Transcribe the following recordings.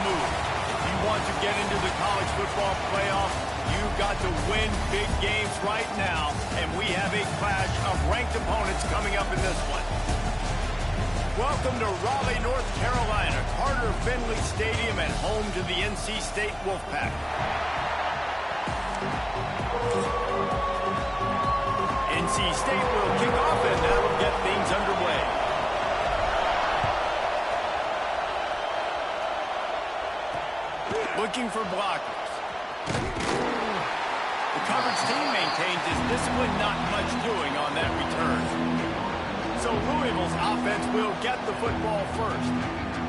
move. If you want to get into the college football playoffs, you've got to win big games right now, and we have a clash of ranked opponents coming up in this one. Welcome to Raleigh, North Carolina, Carter Finley Stadium, and home to the NC State Wolfpack. NC State will kick off, and that'll get things underway. Looking for blockers. The coverage team maintains his discipline, not much doing on that return. So Louisville's offense will get the football first.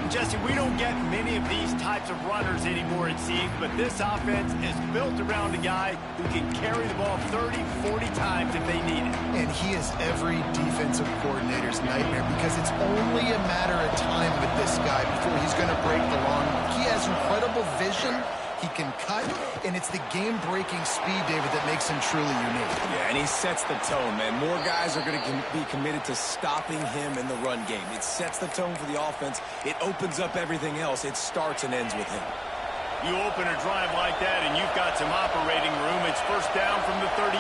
Jesse, we don't get many of these types of runners anymore, it seems, but this offense is built around a guy who can carry the ball 30, 40 times if they need it. And he is every defensive coordinator's nightmare because it's only a matter of time with this guy before he's going to break the long. He has incredible vision. He can cut, and it's the game-breaking speed, David, that makes him truly unique. Yeah, and he sets the tone, man. More guys are going to be committed to stopping him in the run game. It sets the tone for the offense. It opens up everything else. It starts and ends with him. You open a drive like that, and you've got some operating room. It's first down from the 38.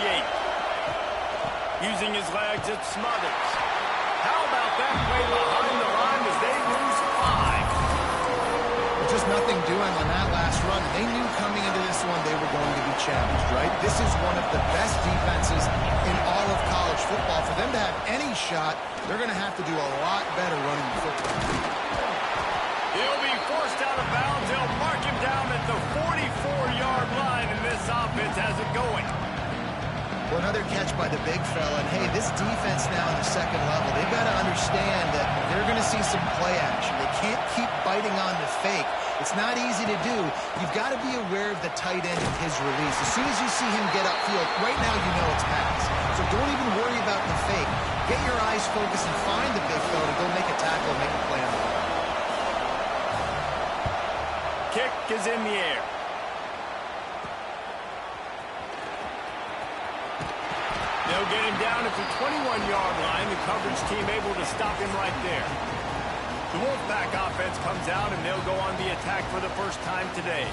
Using his legs, it Smothers. How about that play behind the line as they lose 5? Just nothing doing on that last run. They knew coming into this one they were going to be challenged, right? This is one of the best defenses in all of college football. For them to have any shot, they're going to have to do a lot better running the football. He'll be forced out of bounds. They'll mark him down at the 44-yard line, and this offense has it going. Well, another catch by the big fella. And, hey, this defense now in the second level, they've got to understand that they're going to see some play action. They can't keep biting on the fake. It's not easy to do. You've got to be aware of the tight end and his release. As soon as you see him get upfield, right now you know it's pass. So don't even worry about the fake. Get your eyes focused and find the big fella to go make a tackle and make a play on the ball. Kick is in the air. They'll get him down at the 21-yard line. The coverage team able to stop him right there. The Wolfpack offense comes out, and they'll go on the attack for the first time today.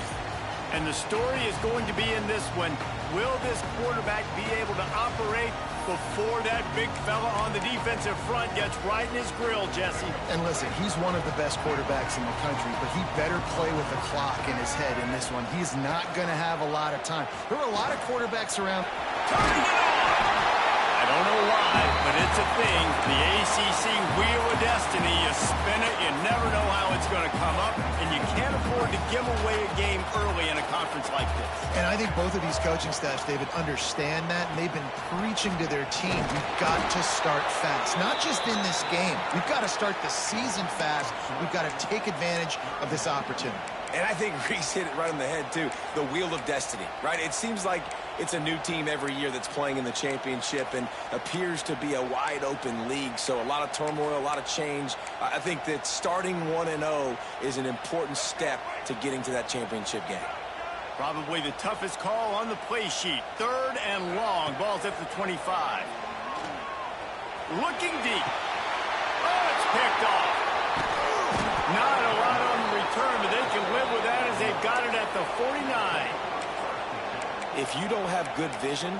And the story is going to be in this one. Will this quarterback be able to operate before that big fella on the defensive front gets right in his grill, Jesse? And listen, he's one of the best quarterbacks in the country, but he better play with the clock in his head in this one. He's not going to have a lot of time. There are a lot of quarterbacks around. Turning it on! I don't know why, but it's a thing. The ACC Wheel of Destiny. You spin it, you never know how it's going to come up, and you can't afford to give away a game early in a conference like this. And I think both of these coaching staffs, David, understand that, and they've been preaching to their team, we've got to start fast. Not just in this game. We've got to start the season fast. We've got to take advantage of this opportunity. And I think Reese hit it right on the head, too. The Wheel of Destiny, right? It seems like it's a new team every year that's playing in the championship and appears to be a wide-open league. So a lot of turmoil, a lot of change. I think that starting 1-0 is an important step to getting to that championship game. Probably the toughest call on the play sheet. 3rd and long. Ball's at the 25. Looking deep. Oh, it's picked off. Not a lot on the return, but they can live with that as they've got it at the 49. If you don't have good vision,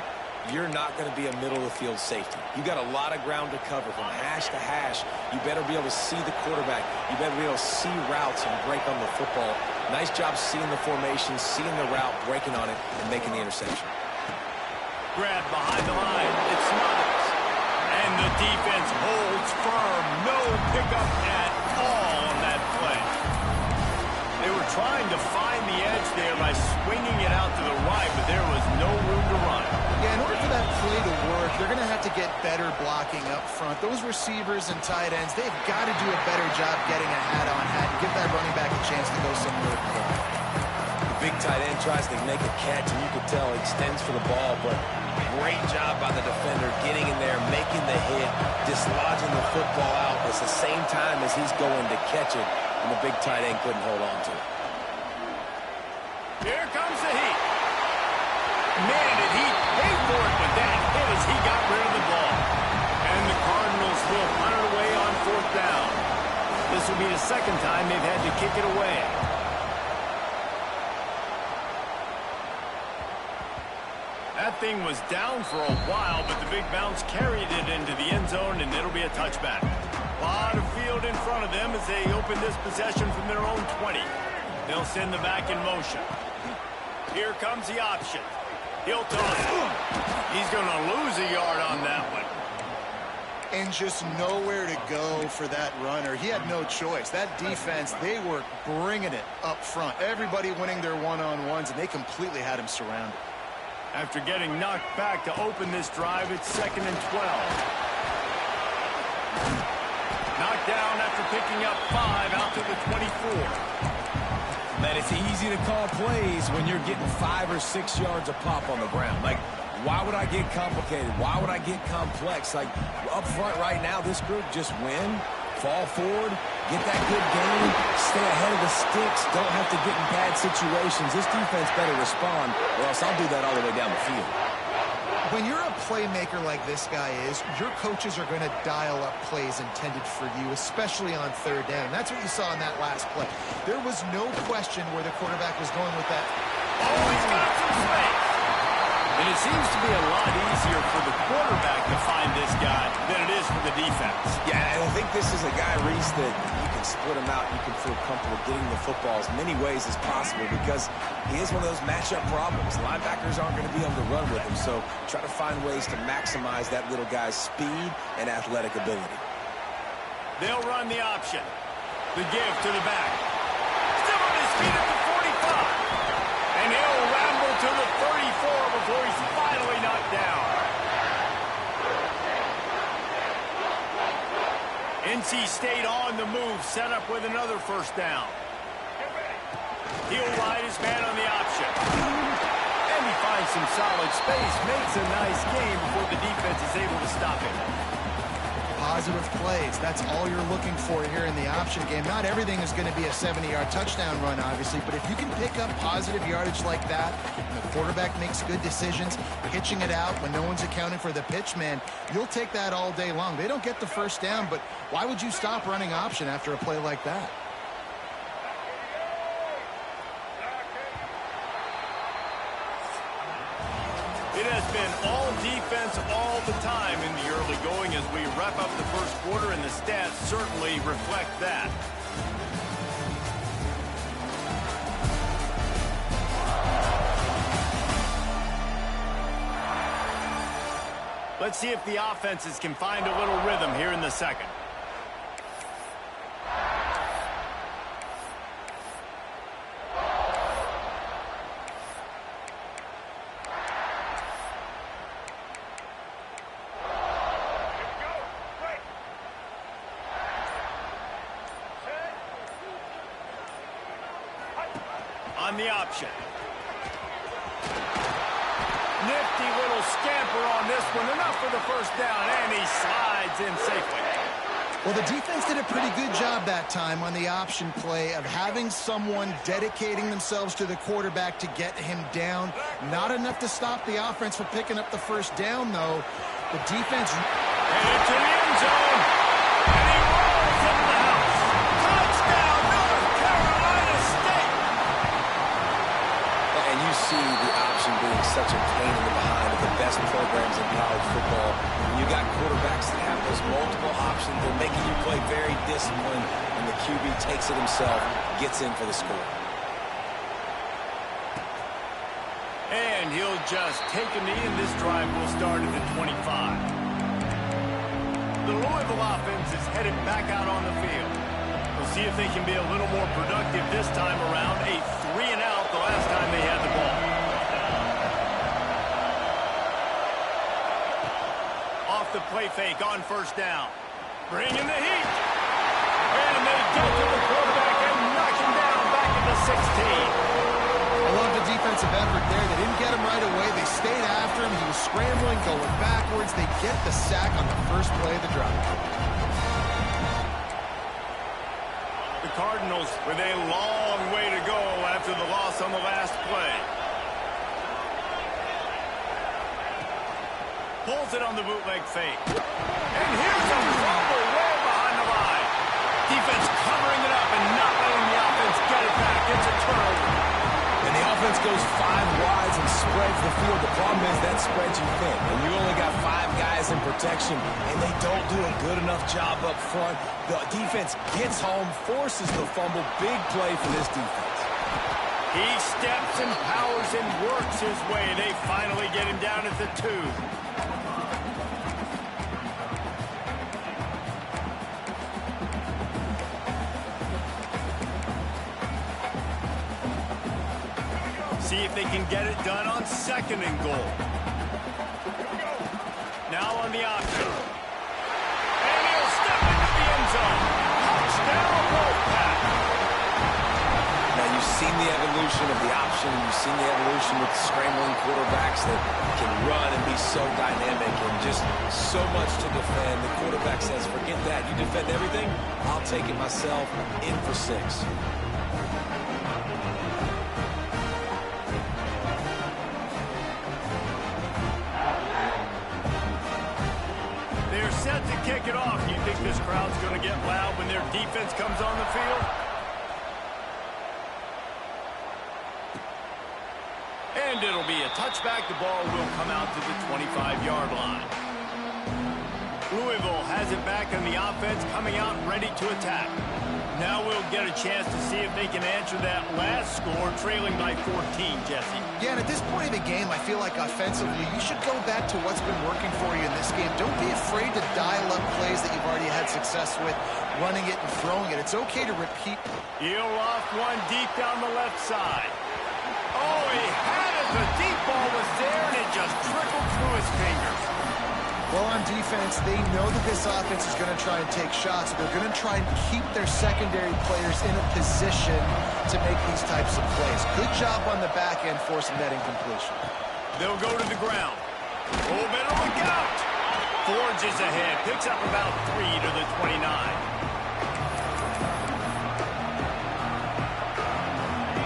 you're not going to be a middle-of-the-field safety. You got a lot of ground to cover from hash to hash. You better be able to see the quarterback. You better be able to see routes and break on the football. Nice job seeing the formation, seeing the route, breaking on it, and making the interception. Grab behind the line. It's Smothers. And the defense holds firm. No pickup at all on that play. They were trying to find the edge there by swinging it out to the right, but there was no room to run. Yeah, in order for that play to work, they're going to have to get better blocking up front. Those receivers and tight ends, they've got to do a better job getting a hat-on-hat and give that running back a chance to go somewhere. The big tight end tries to make a catch, and you could tell he extends for the ball, but great job by the defender getting in there, making the hit, dislodging the football out at the same time as he's going to catch it, and the big tight end couldn't hold on to it. Here comes the heat. Man, did he pay for it with that hit as he got rid of the ball. And the Cardinals will punt it away on 4th down. This will be the second time they've had to kick it away. thing was down for a while, but the big bounce carried it into the end zone, and it'll be a touchback. A lot of field in front of them as they open this possession from their own 20. They'll send the back in motion. Here comes the option. He'll toss it. He's going to lose a yard on that one. And just nowhere to go for that runner. He had no choice. That defense, they were bringing it up front. Everybody winning their one-on-ones, and they completely had him surrounded. After getting knocked back to open this drive, it's 2nd and 12. Knocked down after picking up 5 out to the 24. Man, it's easy to call plays when you're getting 5 or 6 yards a pop on the ground. Like, why would I get complicated? Why would I get complex? Like, up front right now, this group just win, fall forward, get that good game, stay ahead of the sticks, don't have to get in bad situations. This defense better respond, or else I'll do that all the way down the field. When you're a playmaker like this guy is, your coaches are going to dial up plays intended for you, especially on 3rd down. That's what you saw in that last play. There was no question where the quarterback was going with that. Oh, he's got some space. And it seems to be a lot easier for the quarterback to find this guy than it is for the defense. Yeah, I think this is a guy, Reese, that you can split him out. You can feel comfortable getting the football as many ways as possible because he is one of those matchup problems. Linebackers aren't going to be able to run with him, so try to find ways to maximize that little guy's speed and athletic ability. They'll run the option. The give to the back. Still on his feet at the 45. And he'll ramble to the 34 before he's finally knocked down. NC State on the move, set up with another 1st down. He'll ride his man on the option. And he finds some solid space, makes a nice game before the defense is able to stop him. Positive plays. That's all you're looking for here in the option game. Not everything is going to be a 70-yard touchdown run, obviously, but if you can pick up positive yardage like that, and the quarterback makes good decisions, pitching it out when no one's accounting for the pitch, man, you'll take that all day long. They don't get the 1st down, but why would you stop running option after a play like that? It has been all defense all the time in the early going as we wrap up the 1st quarter, and the stats certainly reflect that. Let's see if the offenses can find a little rhythm here in the 2nd. On the option. Nifty little scamper on this one. Enough for the 1st down, and he slides in safely. Well, the defense did a pretty good job that time on the option play of having someone dedicating themselves to the quarterback to get him down. Not enough to stop the offense from picking up the 1st down, though. The defense... Headed to the end zone. And he rolls into the house. Touchdown, North Carolina State. And you see the option being such a pain in the behind of the best programs in college football. When you got quarterbacks that have those multiple options, they're making you play very disciplined, and the QB takes it himself, gets in for the score. And he'll just take a knee, and this drive will start at the 25. The Louisville offense is headed back out on the field. We'll see if they can be a little more productive this time around. A 3-and-out the last time they had the ball. Off the play fake on 1st down. Bringing the heat. And they get to the quarterback and knock him down back at the 16. I love the defensive effort there. They didn't get him right away. They stayed after him. He was scrambling, going backwards. They get the sack on the 1st play of the drive. The Cardinals with a long way to go after the loss on the last play. Pulls it on the bootleg fake. And here's a fumble way behind the line. Defense covering it up and not letting the offense get it back. It's a turnover. And the offense goes 5 wides and spreads the field. The problem is that spread protection, and they don't do a good enough job up front. The defense gets home, forces the fumble. Big play for this defense. He steps and powers and works his way. They finally get him down at the 2. See if they can get it done on 2nd and goal. Now on the option. And he'll step into the end zone. Touchdown, Wolfpack. Now, you've seen the evolution of the option. You've seen the evolution with scrambling quarterbacks that can run and be so dynamic and just so much to defend. The quarterback says, forget that. You defend everything, I'll take it myself. In for 6. They're set to kick it off. Do you think this crowd's going to get loud when their defense comes on the field? And it'll be a touchback. The ball will come out to the 25-yard line. Louisville has it back on the offense, coming out ready to attack. Now we'll get a chance to see if they can answer that last score, trailing by 14, Jesse. Yeah, and at this point of the game, I feel like offensively, you should go back to what's been working for you in this game. Don't be afraid to dial up plays that you've already had success with, running it and throwing it. It's okay to repeat. He'll off one deep down the left side. Oh, he had it. The deep ball was there, and it just trickled through his fingers. Well, on defense, they know that this offense is going to try and take shots. They're going to try and keep their secondary players in a position to make these types of plays. Good job on the back end forcing that incompletion. They'll go to the ground. Oh, better look out. Forges ahead. Picks up about 3 to the 29.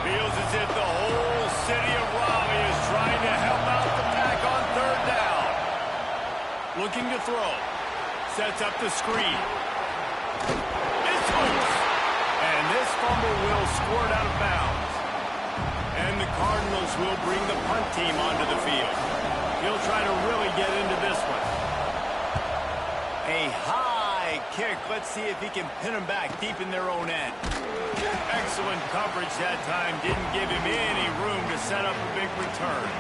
Feels as if the whole city of Raleigh is trying to help out the pack on 3rd down. Looking to throw. Sets up the screen. It's loose. And this fumble will squirt out of bounds. And the Cardinals will bring the punt team onto the field. He'll try to really get into this one. A high kick. Let's see if he can pin them back deep in their own end. Excellent coverage that time. Didn't give him any room to set up a big return.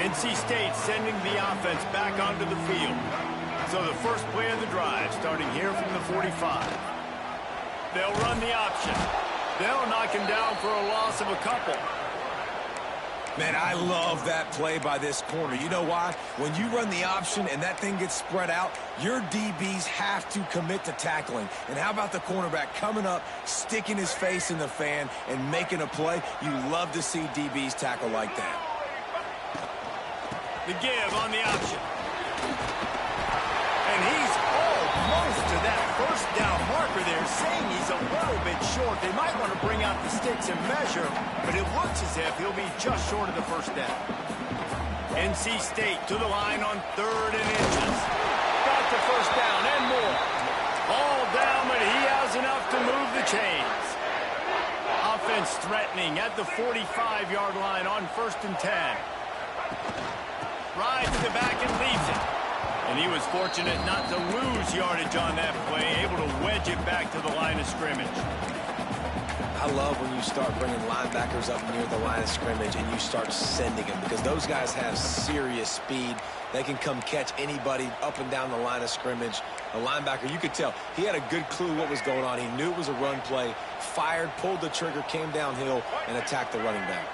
NC State sending the offense back onto the field. So the first play of the drive starting here from the 45. They'll run the option. They'll knock him down for a loss of a couple. Man, I love that play by this corner. You know why? When you run the option and that thing gets spread out, your DBs have to commit to tackling. And how about the cornerback coming up, sticking his face in the fan, and making a play? You love to see DBs tackle like that. The give on the option. And he's almost to that first down marker there, saying he's a little bit short. They might want to bring out the sticks and measure, but it looks as if he'll be just short of the first down. NC State to the line on 3rd and inches. Got the first down and more. All down, but he has enough to move the chains. Offense threatening at the 45-yard line on 1st and 10. Rides to the back and leaves it. And he was fortunate not to lose yardage on that play, able to wedge it back to the line of scrimmage. I love when you start bringing linebackers up near the line of scrimmage and you start sending them, because those guys have serious speed. They can come catch anybody up and down the line of scrimmage. A linebacker, you could tell, he had a good clue what was going on. He knew it was a run play, fired, pulled the trigger, came downhill, and attacked the running back.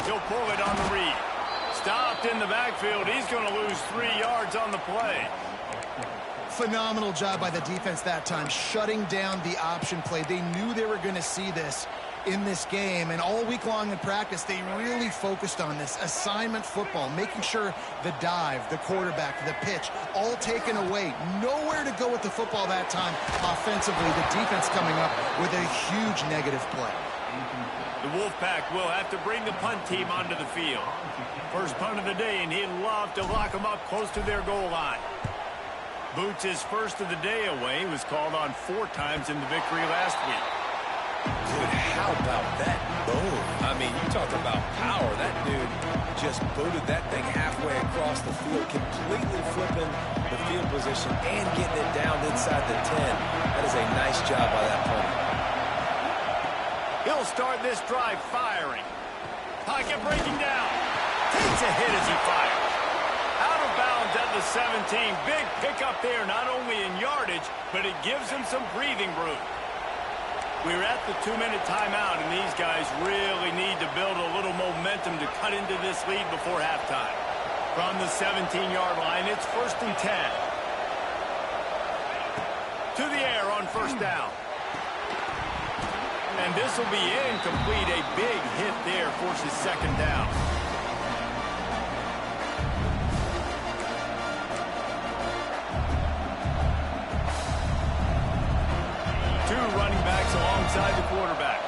He'll pull it on the read. Stopped in the backfield. He's going to lose 3 yards on the play. Phenomenal job by the defense that time, shutting down the option play. They knew they were going to see this in this game, and all week long in practice, they really focused on this assignment football, making sure the dive, the quarterback, the pitch, all taken away. Nowhere to go with the football that time offensively. The defense coming up with a huge negative play. The Wolfpack will have to bring the punt team onto the field. First punt of the day, and he'd love to lock them up close to their goal line. Boots' first of the day away was called on 4 times in the victory last week. Dude, how about that boom? I mean, you talked about power. That dude just booted that thing halfway across the field, completely flipping the field position and getting it down inside the 10. That is a nice job by that punter. He'll start this drive firing. Pocket breaking down. Takes a hit as he fires. Out of bounds at the 17. Big pickup there, not only in yardage, but it gives him some breathing room. We're at the 2-minute timeout, and these guys really need to build a little momentum to cut into this lead before halftime. From the 17-yard line, it's 1st and 10. To the air on 1st down. And this will be incomplete. A big hit there forces 2nd down. Running backs alongside the quarterback.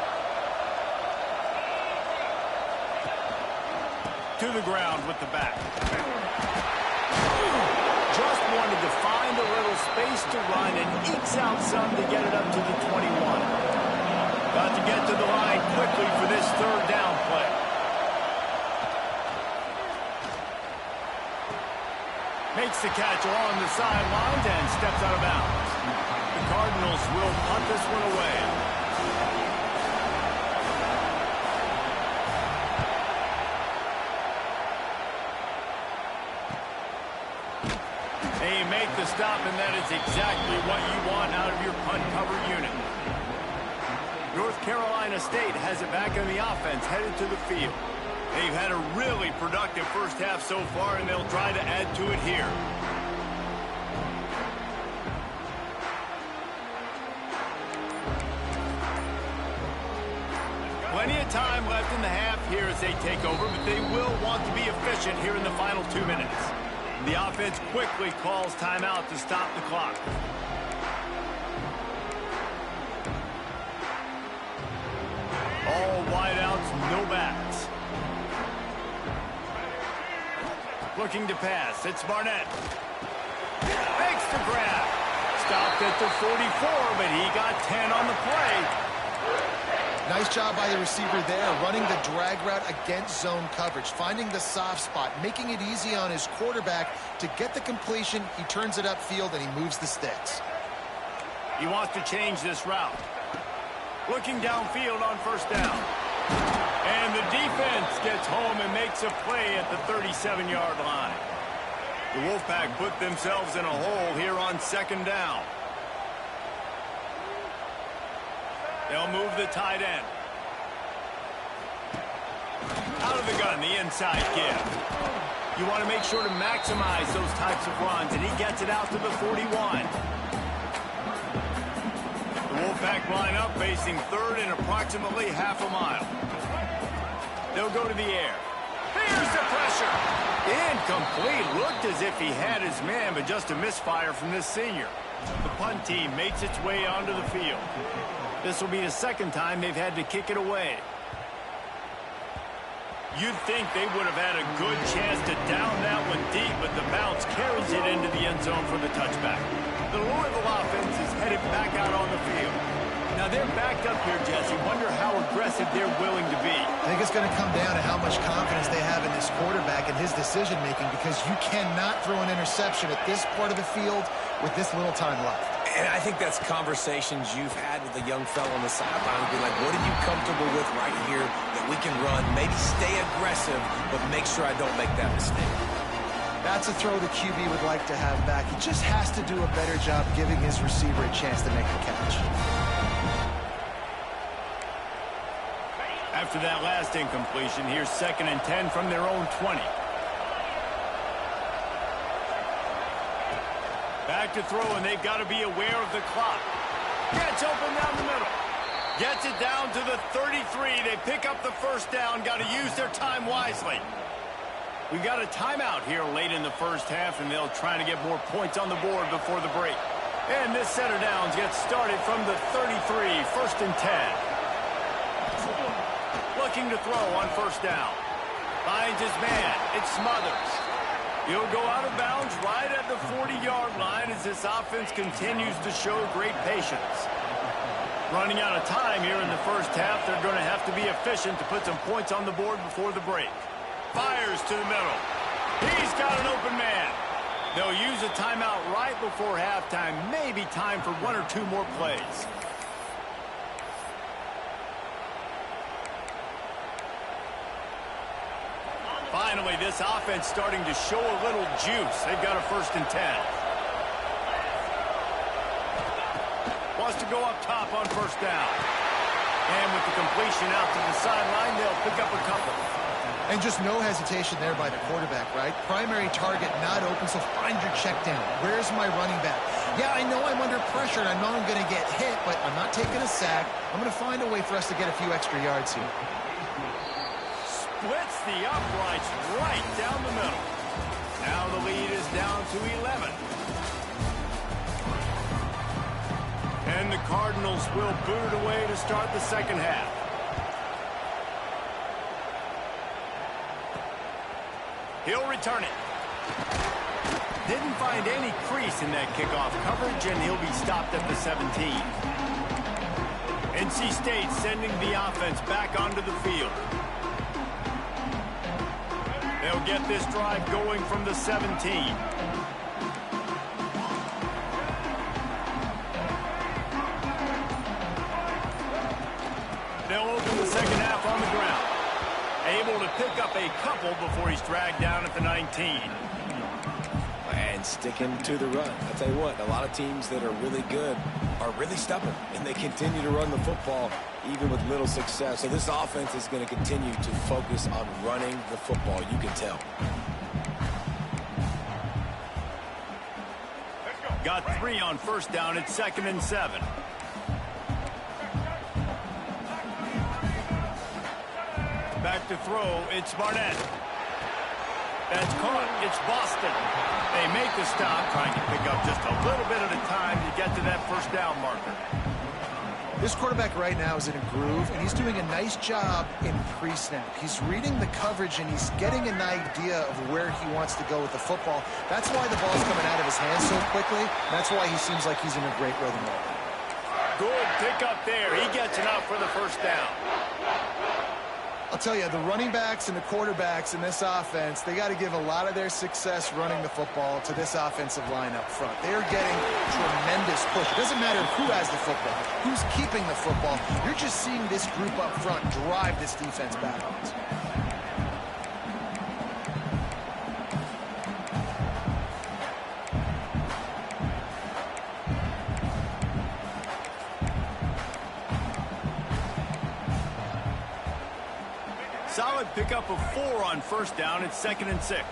To the ground with the back. Just wanted to find a little space to run and ekes out some to get it up to the 21. Got to get to the line quickly for this 3rd down play. Makes the catch along the sidelines and steps out of bounds. The Cardinals will punt this one away. They make the stop, and that is exactly what you want out of your punt cover unit. North Carolina State has it back on the offense, headed to the field. They've had a really productive first half so far, and they'll try to add to it here. Plenty of time left in the half here as they take over, but they will want to be efficient here in the final 2 minutes. The offense quickly calls timeout to stop the clock. All wideouts, no backs. Looking to pass, it's Barnett. Makes the grab. Stopped at the 44, but he got 10 on the play. Nice job by the receiver there, running the drag route against zone coverage, finding the soft spot, making it easy on his quarterback to get the completion. He turns it upfield, and he moves the sticks. He wants to change this route. Looking downfield on 1st down. And the defense gets home and makes a play at the 37-yard line. The Wolfpack put themselves in a hole here on 2nd down. They'll move the tight end. Out of the gun, the inside give. You want to make sure to maximize those types of runs, and he gets it out to the 41. The Wolfpack line up facing 3rd and approximately half a mile. They'll go to the air. Here's the pressure. Incomplete. Looked as if he had his man, but just a misfire from this senior. The punt team makes its way onto the field. This will be the 2nd time they've had to kick it away. You'd think they would have had a good chance to down that one deep, but the bounce carries it into the end zone for the touchback. The Louisville offense is headed back out on the field. Now they're backed up here, Jesse. Wonder how aggressive they're willing to be. I think it's going to come down to how much confidence they have in this quarterback and his decision-making, because you cannot throw an interception at this part of the field with this little time left. And I think that's conversations you've had with a young fellow on the sideline. Be like, what are you comfortable with right here that we can run? Maybe stay aggressive, but make sure I don't make that mistake. That's a throw the QB would like to have back. He just has to do a better job giving his receiver a chance to make the catch. After that last incompletion, here's 2nd and 10 from their own 20. Back to throw, and they've got to be aware of the clock. Gets open down the middle. Gets it down to the 33. They pick up the 1st down. Got to use their time wisely. We got a timeout here late in the first half, and they'll try to get more points on the board before the break. And this set of downs gets started from the 33, 1st and 10. Looking to throw on 1st down. Finds his man. It's Smothers. He'll go out of bounds right at the 40-yard line as this offense continues to show great patience. Running out of time here in the first half. They're going to have to be efficient to put some points on the board before the break. Fires to the middle. He's got an open man. They'll use a timeout right before halftime. Maybe time for one or two more plays. Finally, this offense starting to show a little juice. They've got a 1st and 10. Wants to go up top on 1st down. And with the completion out to the sideline, they'll pick up a couple. And just no hesitation there by the quarterback, right? Primary target not open, so find your check down. Where's my running back? Yeah, I know I'm under pressure, and I know I'm going to get hit, but I'm not taking a sack. I'm going to find a way for us to get a few extra yards here. Splits the uprights right down the middle. Now the lead is down to 11. And the Cardinals will boot it away to start the second half. He'll return it. Didn't find any crease in that kickoff coverage, and he'll be stopped at the 17. NC State sending the offense back onto the field. They'll get this drive going from the 17. They'll open the second half on the ground. Able to pick up a couple before he's dragged down at the 19. And sticking to the run. I'll tell you what, a lot of teams that are really good are really stubborn, and they continue to run the football even with little success. So this offense is going to continue to focus on running the football, you can tell. Got 3 on 1st down. It's 2nd and 7. Back to throw. It's Barnett. That's caught. It's Boston. They make the stop, trying to pick up just a little bit at a time to get to that 1st down marker. This quarterback right now is in a groove, and he's doing a nice job in pre-snap. He's reading the coverage, and he's getting an idea of where he wants to go with the football. That's why the ball's coming out of his hands so quickly. That's why he seems like he's in a great rhythm right now. Good pick up there. He gets it out for the 1st down. I'll tell you, the running backs and the quarterbacks in this offense, they got to give a lot of their success running the football to this offensive line up front. They are getting tremendous push. It doesn't matter who has the football, who's keeping the football. You're just seeing this group up front drive this defense backwards. Solid pickup of 4 on 1st down. It's 2nd and 6.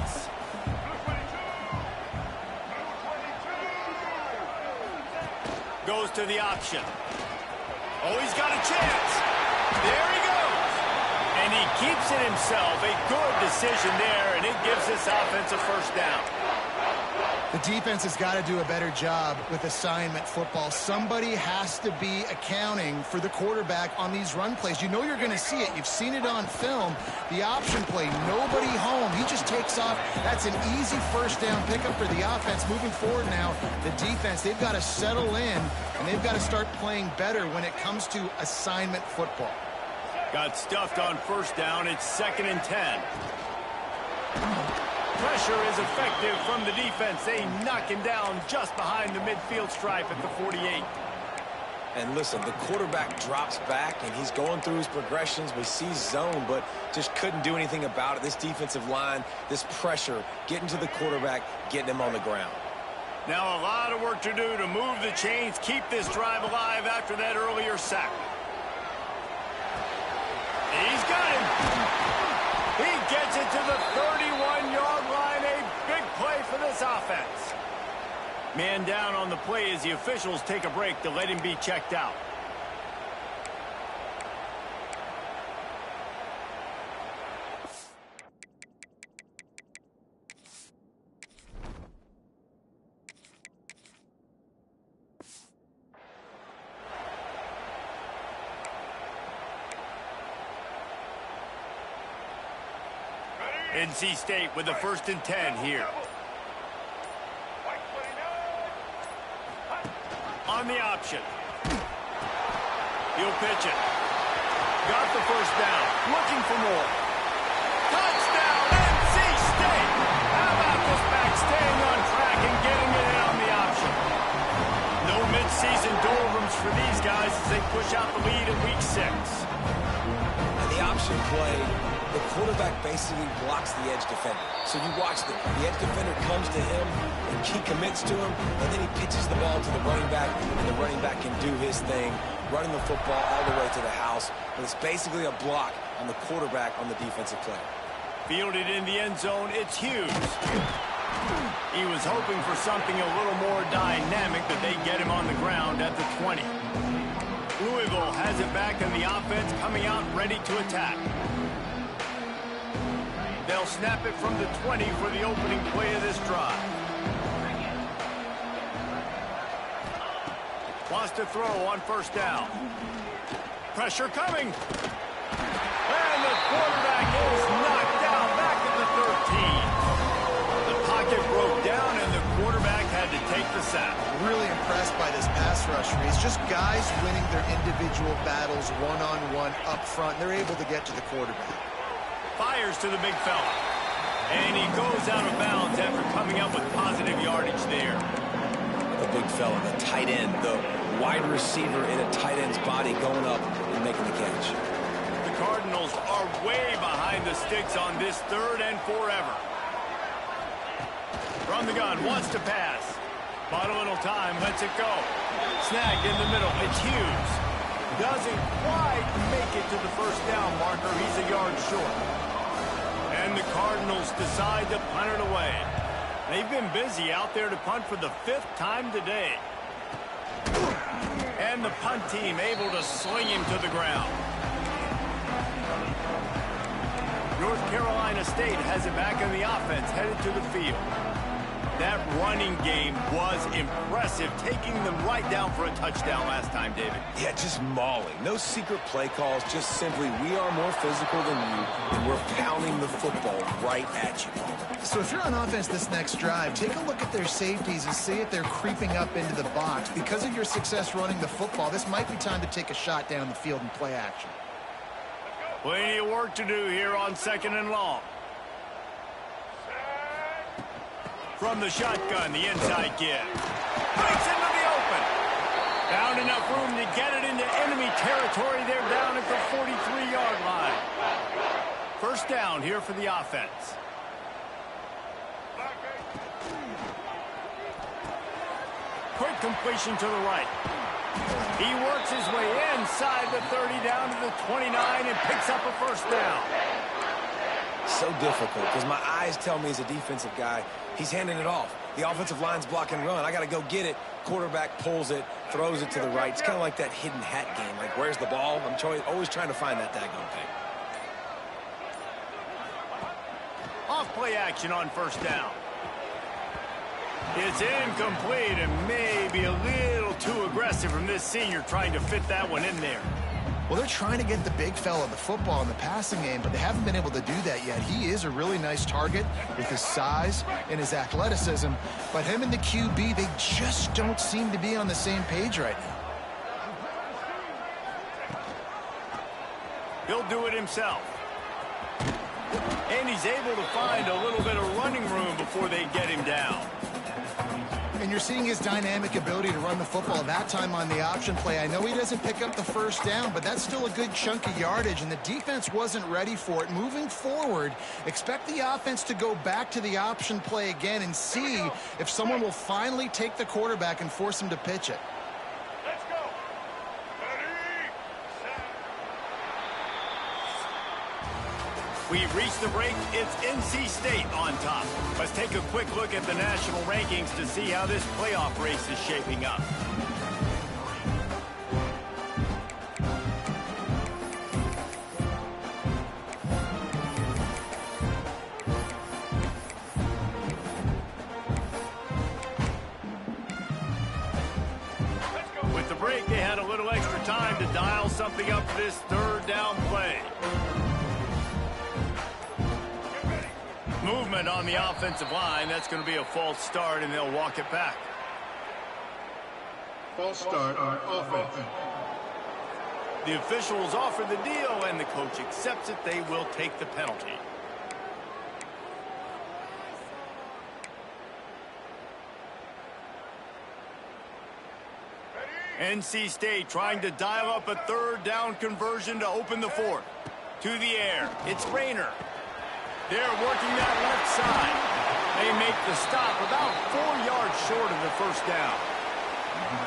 Goes to the option. Oh, he's got a chance. There he goes. And he keeps it himself. A good decision there, and it gives this offense a 1st down. The defense has got to do a better job with assignment football. Somebody has to be accounting for the quarterback on these run plays. You know you're going to see it. You've seen it on film. The option play, nobody home. He just takes off. That's an easy 1st down pickup for the offense. Moving forward now, the defense, they've got to settle in, and they've got to start playing better when it comes to assignment football. Got stuffed on 1st down. It's 2nd and 10. Pressure is effective from the defense. They knock him down just behind the midfield stripe at the 48. And listen, the quarterback drops back, and he's going through his progressions. We see zone, but just couldn't do anything about it. This defensive line, this pressure, getting to the quarterback, getting him on the ground. Now a lot of work to do to move the chains, keep this drive alive after that earlier sack. He's got him. He gets it to the 31-yard line. A big play for this offense. Man down on the play as the officials take a break to let him be checked out. NC State with the 1st and 10 here. On the option. He'll pitch it. Got the first down. Looking for more. Touchdown, NC State! How about this back staying on track and getting it in on the option? No mid-season doldrums for these guys as they push out the lead in Week 6. And the option play, the quarterback basically blocks the edge defender. So you watch the edge defender comes to him, and he commits to him, and then he pitches the ball to the running back, and the running back can do his thing, running the football all the way to the house. But it's basically a block on the quarterback on the defensive play. Fielded in the end zone, it's Hughes. He was hoping for something a little more dynamic, that they get him on the ground at the 20. Louisville has it back in the offense, coming out ready to attack. They'll snap it from the 20 for the opening play of this drive. Wants to throw on first down. Pressure coming. And the quarterback is knocked down back at the 13. The pocket broke down, and the quarterback had to take the sack. Really impressed by this pass rush. It's just guys winning their individual battles one-on-one up front. They're able to get to the quarterback. Fires to the big fella. And he goes out of bounds after coming up with positive yardage there. The big fella, the tight end, the wide receiver in a tight end's body going up and making the catch. The Cardinals are way behind the sticks on this 3rd and forever. From the gun, wants to pass. Bought a little time, lets it go. Snagged in the middle, it's Hughes. Doesn't quite make it to the first down marker. He's a yard short. And the Cardinals decide to punt it away. They've been busy out there to punt for the 5th time today. And the punt team able to sling him to the ground. North Carolina State has it back in the offense, headed to the field. That running game was impressive, taking them right down for a touchdown last time, David. Yeah, just mauling. No secret play calls, just simply, we are more physical than you, and we're pounding the football right at you. So if you're on offense this next drive, take a look at their safeties and see if they're creeping up into the box. Because of your success running the football, this might be time to take a shot down the field and play action. Plenty of work to do here on 2nd and long. From the shotgun, the inside give. Breaks into the open. Found enough room to get it into enemy territory. They're down at the 43-yard line. First down here for the offense. Quick completion to the right. He works his way inside the 30 down to the 29 and picks up a first down. So difficult because my eyes tell me as a defensive guy, he's handing it off. The offensive line's block and run. I got to go get it. Quarterback pulls it, throws it to the right. It's kind of like that hidden hat game. Like, where's the ball? I'm always trying to find that daggone thing. Off play action on first down. It's incomplete and maybe a little too aggressive from this senior trying to fit that one in there. Well, they're trying to get the big fella the football in the passing game, but they haven't been able to do that yet. He is a really nice target with his size and his athleticism, but him and the QB, they just don't seem to be on the same page right now. He'll do it himself. And he's able to find a little bit of running room before they get him down. And you're seeing his dynamic ability to run the football. That time on the option play, I know he doesn't pick up the first down, but that's still a good chunk of yardage, and the defense wasn't ready for it. Moving forward, expect the offense to go back to the option play again and see if someone will finally take the quarterback and force him to pitch it. Let's go. We've reached the break. It's NC State on top. Let's take a quick look at the national rankings to see how this playoff race is shaping up. With the break, they had a little extra time to dial something up for this third down play. Movement on the offensive line. That's going to be a false start, and they'll walk it back. False start on offense. The officials offer the deal, and the coach accepts it. They will take the penalty. NC State trying to dial up a third down conversion to open the fourth. To the air, it's Rayner. They're working that left side. They make the stop about 4 yards short of the first down.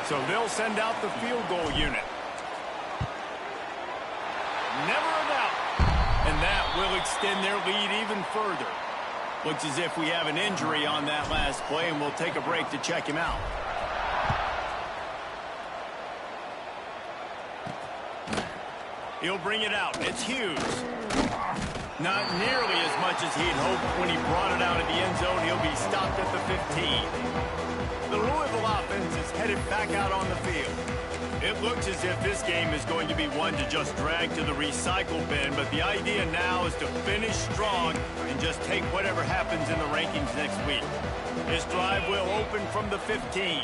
So they'll send out the field goal unit. Never a doubt. And that will extend their lead even further. Looks as if we have an injury on that last play, and we'll take a break to check him out. He'll bring it out. It's Hughes. Not nearly as much as he'd hoped when he brought it out of the end zone. He'll be stopped at the 15. The Louisville offense is headed back out on the field. It looks as if this game is going to be one to just drag to the recycle bin, but the idea now is to finish strong and just take whatever happens in the rankings next week. This drive will open from the 15.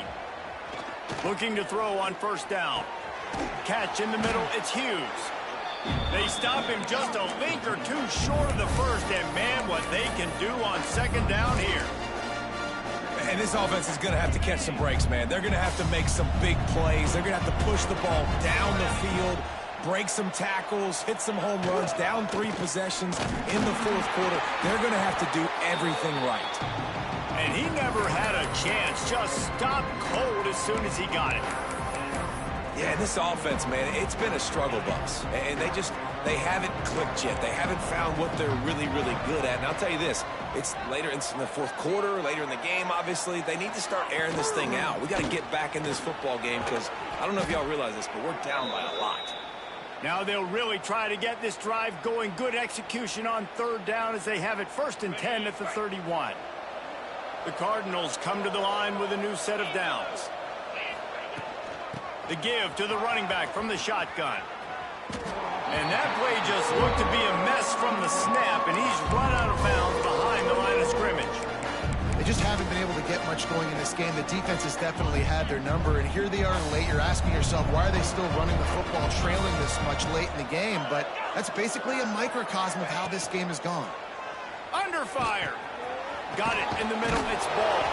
Looking to throw on first down. Catch in the middle, it's Hughes. They stop him just a link or two short of the first, and man, what they can do on second down here. And this offense is going to have to catch some breaks, man. They're going to have to make some big plays. They're going to have to push the ball down the field, break some tackles, hit some home runs, down 3 possessions in the fourth quarter. They're going to have to do everything right. And he never had a chance, just stopped cold as soon as he got it. Yeah, this offense, man, it's been a struggle bus. And they haven't clicked yet. They haven't found what they're really, really good at. And I'll tell you this, it's later in the fourth quarter, later in the game, obviously. They need to start airing this thing out. We got to get back in this football game because I don't know if y'all realize this, but we're down by a lot. Now they'll really try to get this drive going. Good execution on third down as they have it 1st and 10 at the 31. The Cardinals come to the line with a new set of downs. The give to the running back from the shotgun. And that play just looked to be a mess from the snap, and he's run out of bounds behind the line of scrimmage. They just haven't been able to get much going in this game. The defense has definitely had their number, and here they are late. You're asking yourself, why are they still running the football, trailing this much late in the game? But that's basically a microcosm of how this game has gone. Under fire. Got it in the middle. It's ball.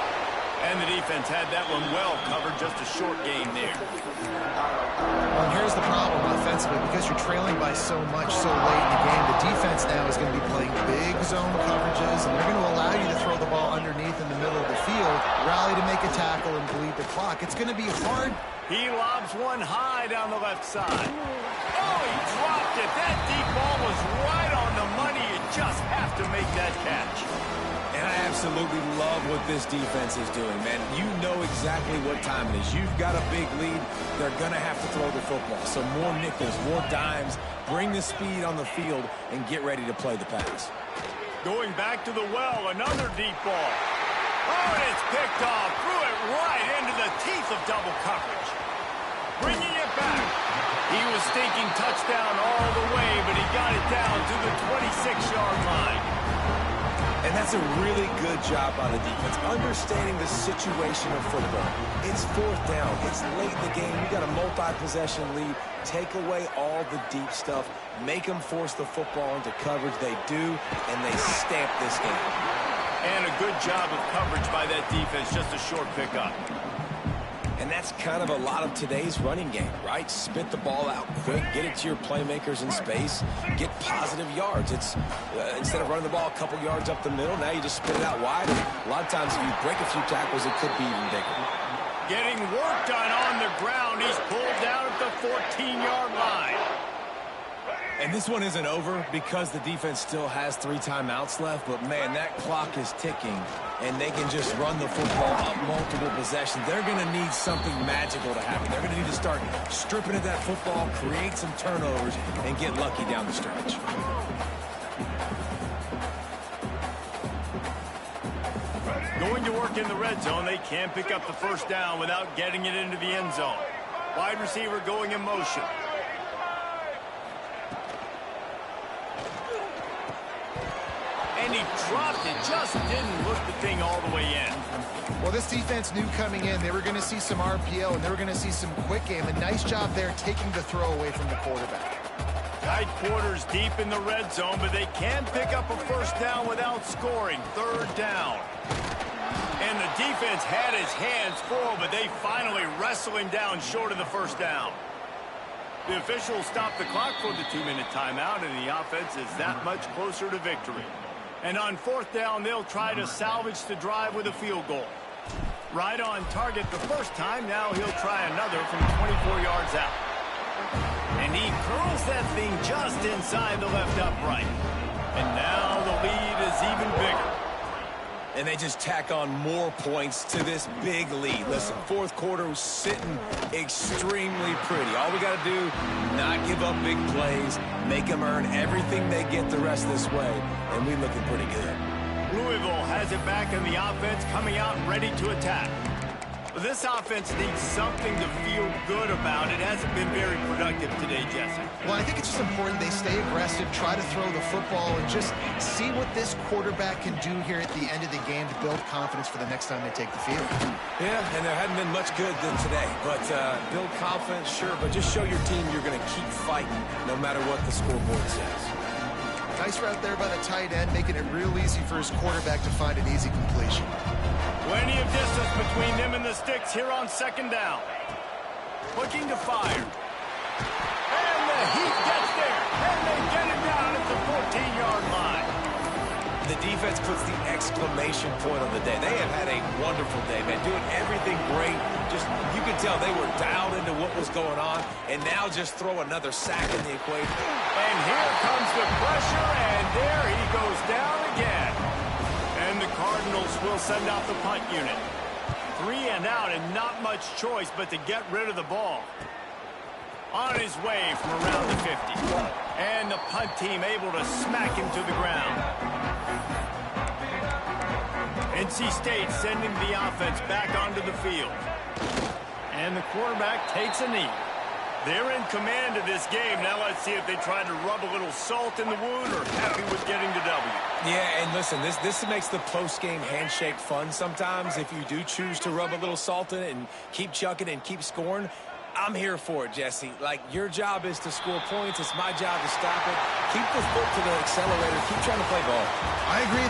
And the defense had that one well covered. Just a short gain there. Well, and here's the problem offensively. Because you're trailing by so much so late in the game, the defense now is going to be playing big zone coverages, and they're going to allow you to throw the ball underneath in the middle of the field, rally to make a tackle, and bleed the clock. It's going to be hard. He lobs one high down the left side. Oh, he dropped it. That deep ball was right on the money. You just have to make that catch. And I absolutely love what this defense is doing, man. You know exactly what time it is. You've got a big lead. They're going to have to throw the football. So more nickels, more dimes, bring the speed on the field, and get ready to play the pass. Going back to the well, another deep ball. Oh, and it's picked off. Threw it right into the teeth of double coverage. Bringing it back. He was thinking touchdown all the way, but he got it down to the 26-yard line. And that's a really good job by the defense, understanding the situation of football. It's fourth down. It's late in the game. You got a multi-possession lead. Take away all the deep stuff. Make them force the football into coverage. They do, and they stamp this game. And a good job of coverage by that defense. Just a short pickup. And that's kind of a lot of today's running game, right? Spit the ball out quick, get it to your playmakers in space, get positive yards. It's instead of running the ball a couple yards up the middle, now you just spit it out wide. And a lot of times if you break a few tackles, it could be even bigger. Getting work done on the ground. He's pulled down at the 14-yard line. And this one isn't over because the defense still has 3 timeouts left. But, man, that clock is ticking, and they can just run the football up multiple possessions. They're going to need something magical to happen. They're going to need to start stripping at that football, create some turnovers, and get lucky down the stretch. Going to work in the red zone. They can't pick up the first down without getting it into the end zone. Wide receiver going in motion. And he dropped it, just didn't look the thing all the way in. Well, this defense knew coming in they were going to see some RPO and they were going to see some quick game. A nice job there taking the throw away from the quarterback. Tight quarters deep in the red zone, but they can pick up a first down without scoring. Third down. And the defense had his hands full, but they finally wrestle him down short of the first down. The officials stopped the clock for the 2-minute timeout, and the offense is that much closer to victory. And on fourth down, they'll try to salvage the drive with a field goal. Right on target the first time. Now he'll try another from 24 yards out. And he curls that thing just inside the left upright. And now the lead is even bigger. And they just tack on more points to this big lead. Listen, fourth quarter was sitting extremely pretty. All we got to do, not give up big plays, make them earn everything they get the rest of this way, and we're looking pretty good. Louisville has it back in the offense, coming out ready to attack. But this offense needs something to feel good about. It hasn't been very productive today, Jesse. Well, I think it's just important they stay aggressive, try to throw the football, and just see what this quarterback can do here at the end of the game to build confidence for the next time they take the field. Yeah, and there hadn't been much good today. But build confidence, sure, but just show your team you're going to keep fighting no matter what the scoreboard says. Nice route there by the tight end, making it real easy for his quarterback to find an easy completion. Plenty of distance between them and the sticks here on second down. Looking to fire. And the heat gets there. And they get it down at the 14-yard line. The defense puts the exclamation point on the day. They have had a wonderful day, man. Doing everything great. Just, you can tell they were dialed into what was going on. And now just throw another sack in the equation. And here comes the pressure. And there he goes down again. And the Cardinals will send out the punt unit. 3 and out and not much choice but to get rid of the ball. On his way from around the 50. And the punt team able to smack him to the ground. NC State sending the offense back onto the field. And the quarterback takes a knee. They're in command of this game. Now let's see if they try to rub a little salt in the wound or happy with getting the W. Yeah, and listen, this makes the post-game handshake fun sometimes. If you do choose to rub a little salt in it and keep chucking and keep scoring, I'm here for it, Jesse. Like, your job is to score points. It's my job to stop it. Keep the foot to the accelerator. Keep trying to play ball. I agree.